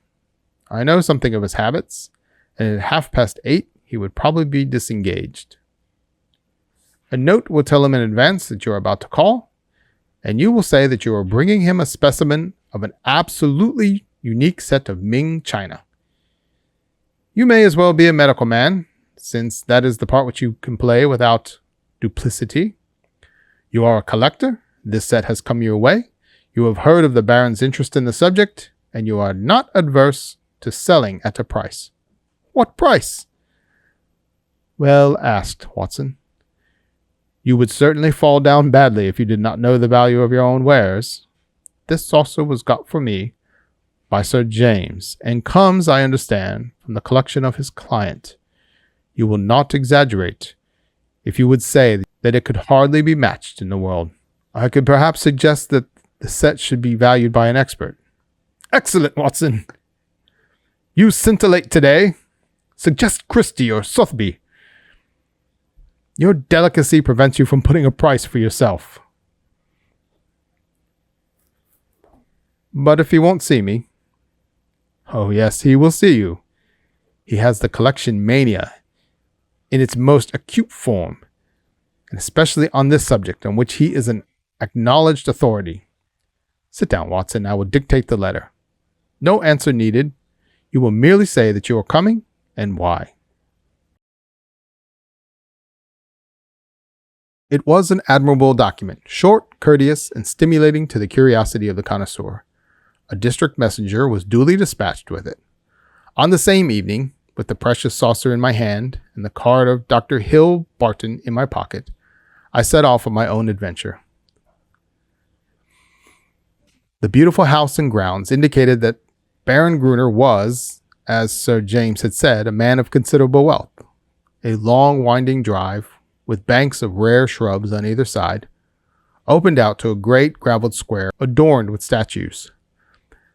I know something of his habits, and at 8:30 he would probably be disengaged. A note will tell him in advance that you are about to call, and you will say that you are bringing him a specimen of an absolutely unique set of Ming china. You may as well be a medical man, since that is the part which you can play without duplicity. You are a collector. This set has come your way. You have heard of the Baron's interest in the subject, and you are not adverse to selling at a price." "What price?" "Well asked, Watson. You would certainly fall down badly if you did not know the value of your own wares. This saucer was got for me by Sir James, and comes, I understand, from the collection of his client. You will not exaggerate if you would say that it could hardly be matched in the world. I could perhaps suggest that the set should be valued by an expert." "Excellent, Watson. You scintillate today. Suggest Christie or Sotheby. Your delicacy prevents you from putting a price for yourself." "But if he won't see me?" "Oh yes, he will see you. He has the collection mania in its most acute form, and especially on this subject on which he is an acknowledged authority. Sit down, Watson. I will dictate the letter. No answer needed. You will merely say that you are coming and why." It was an admirable document, short, courteous, and stimulating to the curiosity of the connoisseur. A district messenger was duly dispatched with it. On the same evening, with the precious saucer in my hand and the card of Dr. Hill Barton in my pocket, I set off on my own adventure. The beautiful house and grounds indicated that Baron Gruner was, as Sir James had said, a man of considerable wealth. A long winding drive, with banks of rare shrubs on either side, opened out to a great gravelled square adorned with statues.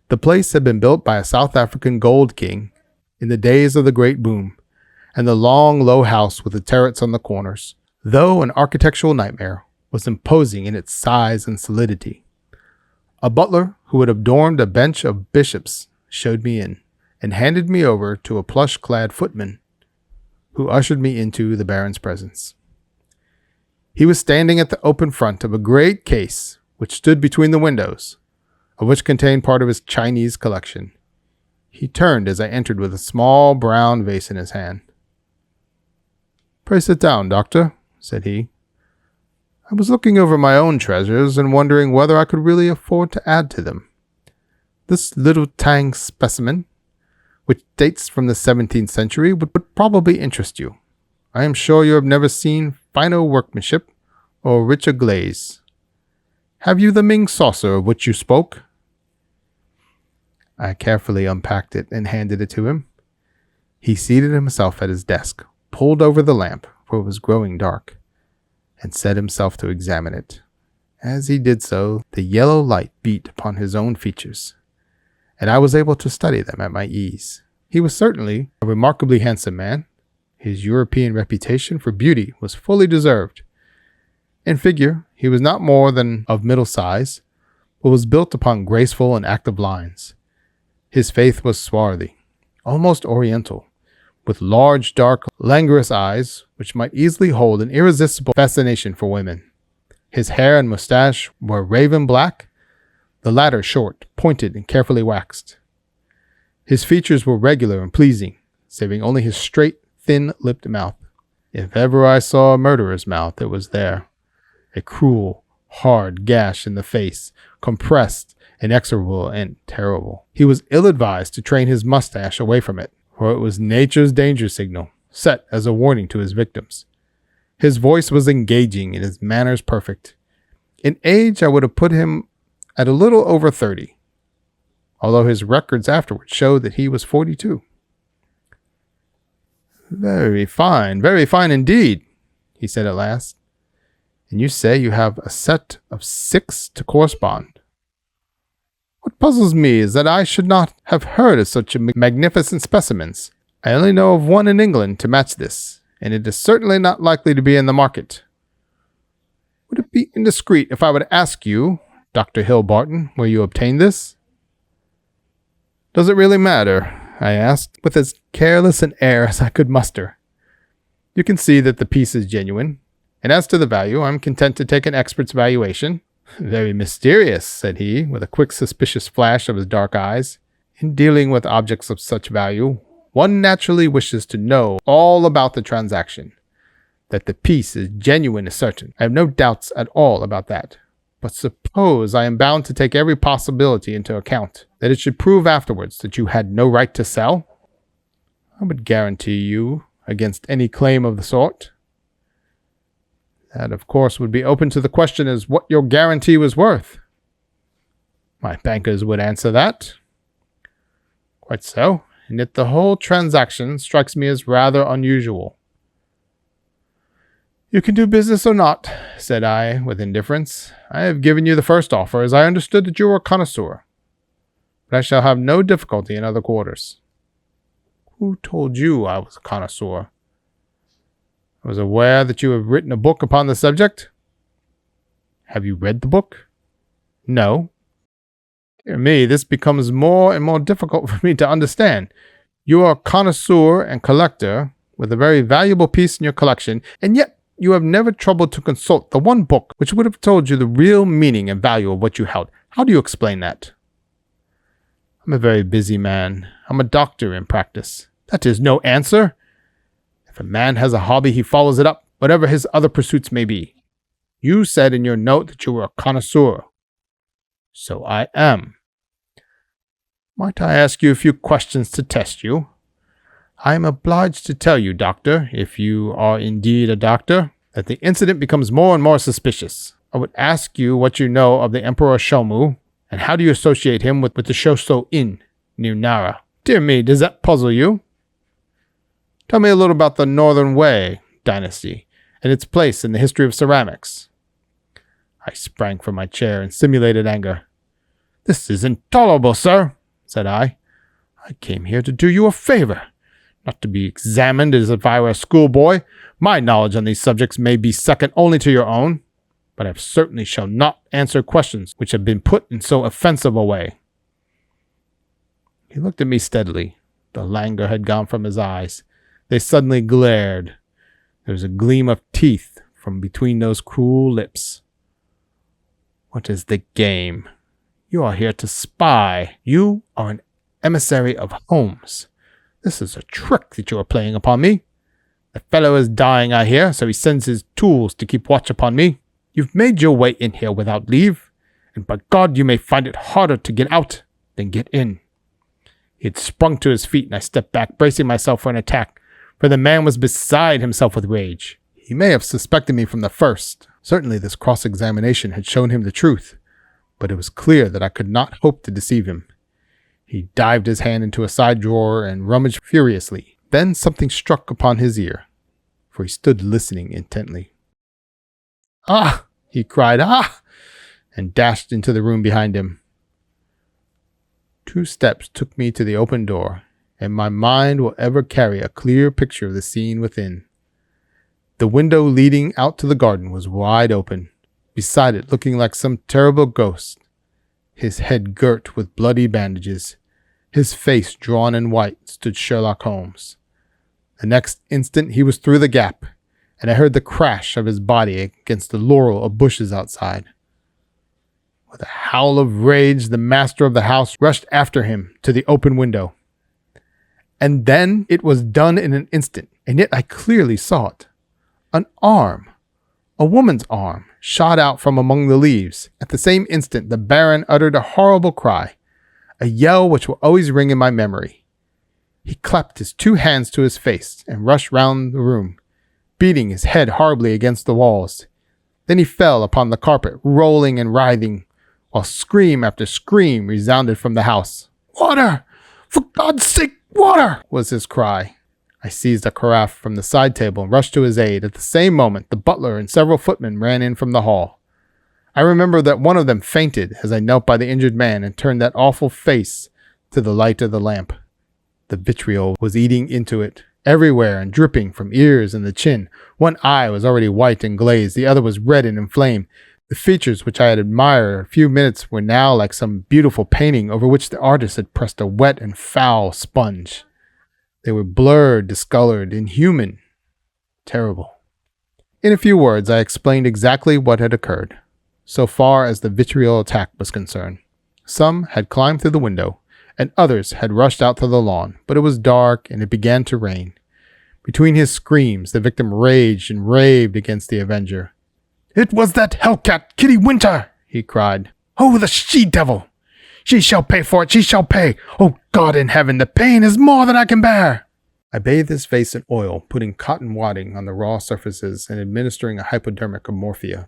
The place had been built by a South African gold king in the days of the great boom, and the long, low house with the turrets on the corners, though an architectural nightmare, was imposing in its size and solidity. A butler who had adorned a bench of bishops showed me in, and handed me over to a plush-clad footman, who ushered me into the Baron's presence. He was standing at the open front of a great case which stood between the windows, of which contained part of his Chinese collection. He turned as I entered with a small brown vase in his hand. "Pray sit down, doctor," said he. "I was looking over my own treasures and wondering whether I could really afford to add to them. This little Tang specimen, which dates from the 17th century, would probably interest you. I am sure you have never seen finer workmanship or richer glaze. Have you the Ming saucer of which you spoke?" I carefully unpacked it and handed it to him. He seated himself at his desk, pulled over the lamp, for it was growing dark, and set himself to examine it. As he did so, the yellow light beat upon his own features, and I was able to study them at my ease. He was certainly a remarkably handsome man. His European reputation for beauty was fully deserved. In figure, he was not more than of middle size, but was built upon graceful and active lines. His face was swarthy, almost oriental, with large, dark, languorous eyes, which might easily hold an irresistible fascination for women. His hair and mustache were raven black, the latter short, pointed, and carefully waxed. His features were regular and pleasing, saving only his straight, thin-lipped mouth. If ever I saw a murderer's mouth, it was there. A cruel, hard gash in the face, compressed, inexorable, and terrible. He was ill-advised to train his mustache away from it, for it was nature's danger signal, set as a warning to his victims. His voice was engaging and his manners perfect. In age, I would have put him at a little over 30, although his records afterwards showed that he was 42. Very fine indeed," he said at last. "And you say you have a set of 6 to correspond. What puzzles me is that I should not have heard of such magnificent specimens. I only know of one in England to match this, and it is certainly not likely to be in the market. Would it be indiscreet if I would ask you, Dr. Hillbarton, where you obtained this?" "Does it really matter?" I asked, with as careless an air as I could muster. "You can see that the piece is genuine, and as to the value, I'm content to take an expert's valuation." "Very mysterious," said he, with a quick suspicious flash of his dark eyes. "In dealing with objects of such value, one naturally wishes to know all about the transaction. That the piece is genuine is certain. I have no doubts at all about that. But suppose I am bound to take every possibility into account, that it should prove afterwards that you had no right to sell? I would guarantee you against any claim of the sort. That, of course, would be open to the question as what your guarantee was worth. My bankers would answer that. Quite so, and yet the whole transaction strikes me as rather unusual. You can do business or not, said I, with indifference. I have given you the first offer, as I understood that you were a connoisseur. But I shall have no difficulty in other quarters. Who told you I was a connoisseur? I was aware that you have written a book upon the subject. Have you read the book? No. Dear me, this becomes more and more difficult for me to understand. You are a connoisseur and collector with a very valuable piece in your collection, and yet you have never troubled to consult the one book which would have told you the real meaning and value of what you held. How do you explain that? I'm a very busy man. I'm a doctor in practice. That is no answer. If a man has a hobby, he follows it up, whatever his other pursuits may be. You said in your note that you were a connoisseur. So I am. Might I ask you a few questions to test you? I am obliged to tell you, doctor, if you are indeed a doctor, that the incident becomes more and more suspicious. I would ask you what you know of the Emperor Shomu, and how do you associate him with the Shoso Inn near Nara? Dear me, does that puzzle you? Tell me a little about the Northern Wei dynasty and its place in the history of ceramics. I sprang from my chair in simulated anger. This is intolerable, sir, said I. I came here to do you a favor, not to be examined as if I were a schoolboy. My knowledge on these subjects may be second only to your own, but I certainly shall not answer questions which have been put in so offensive a way. He looked at me steadily. The languor had gone from his eyes. They suddenly glared. There was a gleam of teeth, from between those cruel lips. What is the game? You are here to spy. You are an emissary of Holmes. This is a trick that you are playing upon me. The fellow is dying, I hear, so he sends his tools to keep watch upon me. You've made your way in here without leave, and by God you may find it harder to get out than get in. He had sprung to his feet, and I stepped back, bracing myself for an attack, for the man was beside himself with rage. He may have suspected me from the first. Certainly this cross-examination had shown him the truth, but it was clear that I could not hope to deceive him. He dived his hand into a side drawer and rummaged furiously. Then something struck upon his ear, for he stood listening intently. "Ah!" he cried, "ah!" and dashed into the room behind him. 2 steps took me to the open door, and my mind will ever carry a clear picture of the scene within. The window leading out to the garden was wide open, beside it looking like some terrible ghost, his head girt with bloody bandages, his face drawn and white, stood Sherlock Holmes. The next instant he was through the gap, and I heard the crash of his body against the laurel of bushes outside. With a howl of rage, the master of the house rushed after him to the open window. And then it was done in an instant, and yet I clearly saw it. An arm, a woman's arm, shot out from among the leaves. At the same instant, the Baron uttered a horrible cry, a yell which will always ring in my memory. He clapped his 2 hands to his face and rushed round the room, beating his head horribly against the walls. Then he fell upon the carpet, rolling and writhing, while scream after scream resounded from the house. "Water! For God's sake, water!" was his cry. I seized a carafe from the side table and rushed to his aid. At the same moment, the butler and several footmen ran in from the hall. I remember that one of them fainted as I knelt by the injured man and turned that awful face to the light of the lamp. The vitriol was eating into it, everywhere and dripping from ears and the chin. One eye was already white and glazed, the other was red and inflamed. The features which I had admired a few minutes were now like some beautiful painting over which the artist had pressed a wet and foul sponge. They were blurred, discolored, inhuman, terrible. In a few words, I explained exactly what had occurred, so far as the vitriol attack was concerned. Some had climbed through the window, and others had rushed out to the lawn, but it was dark and it began to rain. Between his screams, the victim raged and raved against the avenger. "It was that hellcat, Kitty Winter!" he cried. "Oh, the she-devil! She shall pay for it, she shall pay! Oh, God in heaven, the pain is more than I can bear!" I bathed his face in oil, putting cotton wadding on the raw surfaces and administering a hypodermic of morphia.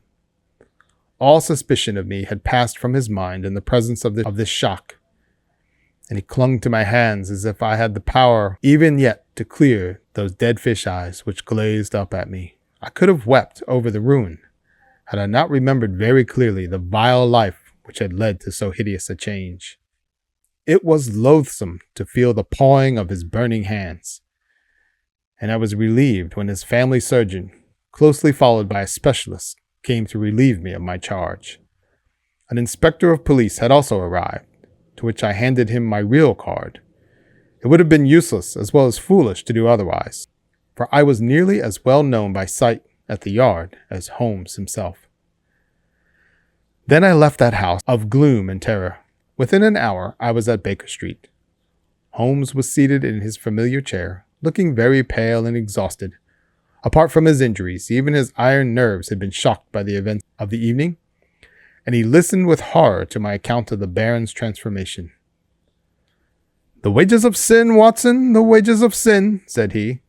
All suspicion of me had passed from his mind in the presence of this shock, and he clung to my hands as if I had the power even yet to clear those dead fish eyes which glazed up at me. I could have wept over the ruin, had I not remembered very clearly the vile life which had led to so hideous a change. It was loathsome to feel the pawing of his burning hands, and I was relieved when his family surgeon, closely followed by a specialist, came to relieve me of my charge. An inspector of police had also arrived, to which I handed him my real card. It would have been useless as well as foolish to do otherwise, for I was nearly as well known by sight at the yard as Holmes himself. Then I left that house of gloom and terror. Within an hour I was at Baker Street. Holmes was seated in his familiar chair, looking very pale and exhausted. Apart from his injuries, even his iron nerves had been shocked by the events of the evening, and he listened with horror to my account of the Baron's transformation. "The wages of sin, Watson, the wages of sin," said he.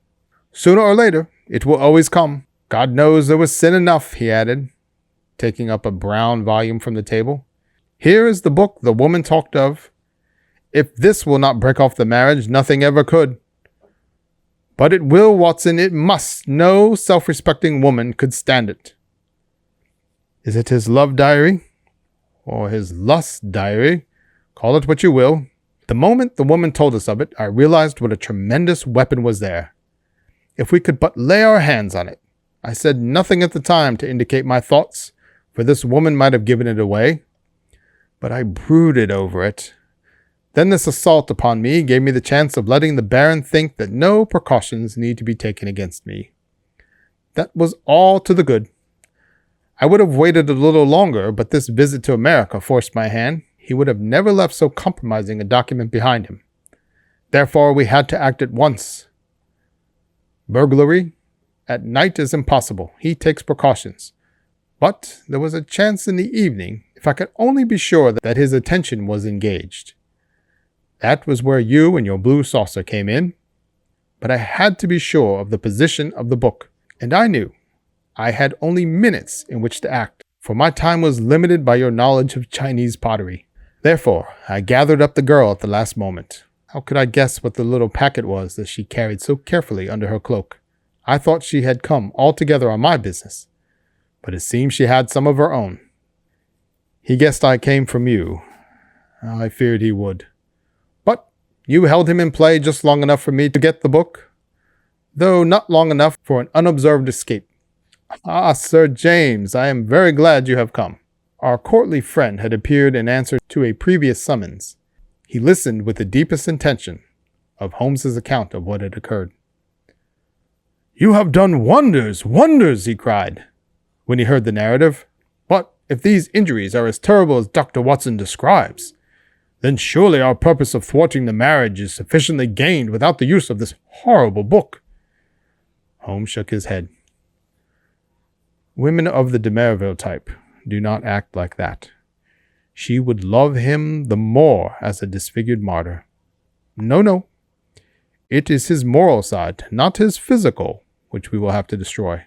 "Sooner or later, it will always come. God knows there was sin enough," he added, taking up a brown volume from the table. "Here is the book the woman talked of. If this will not break off the marriage, nothing ever could. But it will, Watson, it must. No self-respecting woman could stand it." Is it his love diary? Or his lust diary? Call it what you will. The moment the woman told us of it, I realized what a tremendous weapon was there. If we could but lay our hands on it. I said nothing at the time to indicate my thoughts, for this woman might have given it away. But I brooded over it. Then this assault upon me gave me the chance of letting the Baron think that no precautions need to be taken against me. That was all to the good. I would have waited a little longer, but this visit to America forced my hand. He would have never left so compromising a document behind him. Therefore, we had to act at once. Burglary at night is impossible. He takes precautions. But there was a chance in the evening, if I could only be sure that his attention was engaged. That was where you and your blue saucer came in. But I had to be sure of the position of the book, and I knew I had only minutes in which to act, for my time was limited by your knowledge of Chinese pottery. Therefore, I gathered up the girl at the last moment. How could I guess what the little packet was that she carried so carefully under her cloak? I thought she had come altogether on my business, but it seems she had some of her own. He guessed I came from you. I feared he would. But you held him in play just long enough for me to get the book, though not long enough for an unobserved escape. Ah, Sir James, I am very glad you have come. Our courtly friend had appeared in answer to a previous summons. He listened with the deepest intention of Holmes's account of what had occurred. You have done wonders, wonders, he cried, when he heard the narrative. But if these injuries are as terrible as Dr. Watson describes, then surely our purpose of thwarting the marriage is sufficiently gained without the use of this horrible book. Holmes shook his head. Women of the de Merville type do not act like that. She would love him the more as a disfigured martyr. No. It is his moral side, not his physical, which we will have to destroy.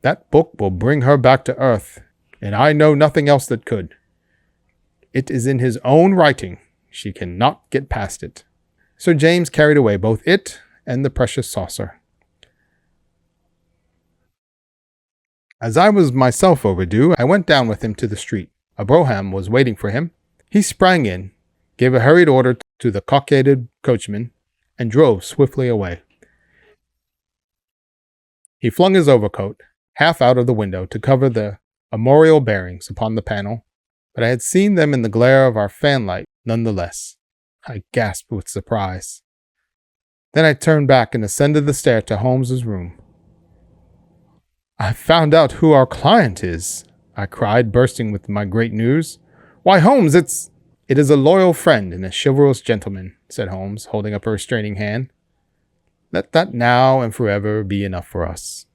That book will bring her back to earth, and I know nothing else that could. It is in his own writing. She cannot get past it. Sir James carried away both it and the precious saucer. As I was myself overdue, I went down with him to the street. A brougham was waiting for him. He sprang in, gave a hurried order to the cockaded coachman, and drove swiftly away. He flung his overcoat half out of the window to cover the armorial bearings upon the panel, but I had seen them in the glare of our fanlight none the less. I gasped with surprise. Then I turned back and ascended the stair to Holmes's room. I've found out who our client is, I cried, bursting with my great news. Why, Holmes, It is a loyal friend and a chivalrous gentleman, said Holmes, holding up a restraining hand. Let that now and forever be enough for us.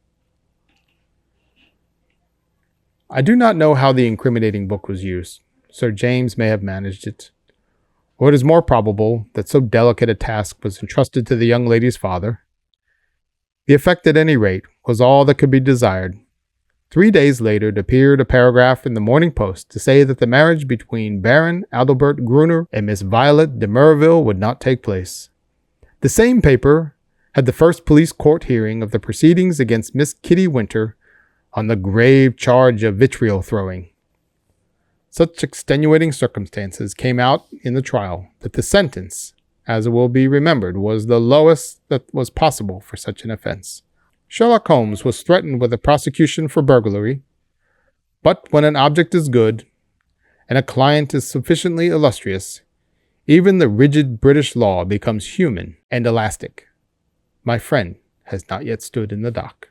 I do not know how the incriminating book was used. Sir James may have managed it. Or it is more probable that so delicate a task was entrusted to the young lady's father. The effect, at any rate, was all that could be desired. 3 days later, it appeared a paragraph in the Morning Post to say that the marriage between Baron Adalbert Gruner and Miss Violet de Merville would not take place. The same paper had the first police court hearing of the proceedings against Miss Kitty Winter on the grave charge of vitriol throwing. Such extenuating circumstances came out in the trial that the sentence, as it will be remembered, was the lowest that was possible for such an offense. Sherlock Holmes was threatened with a prosecution for burglary, but when an object is good, and a client is sufficiently illustrious, even the rigid British law becomes human and elastic. My friend has not yet stood in the dock.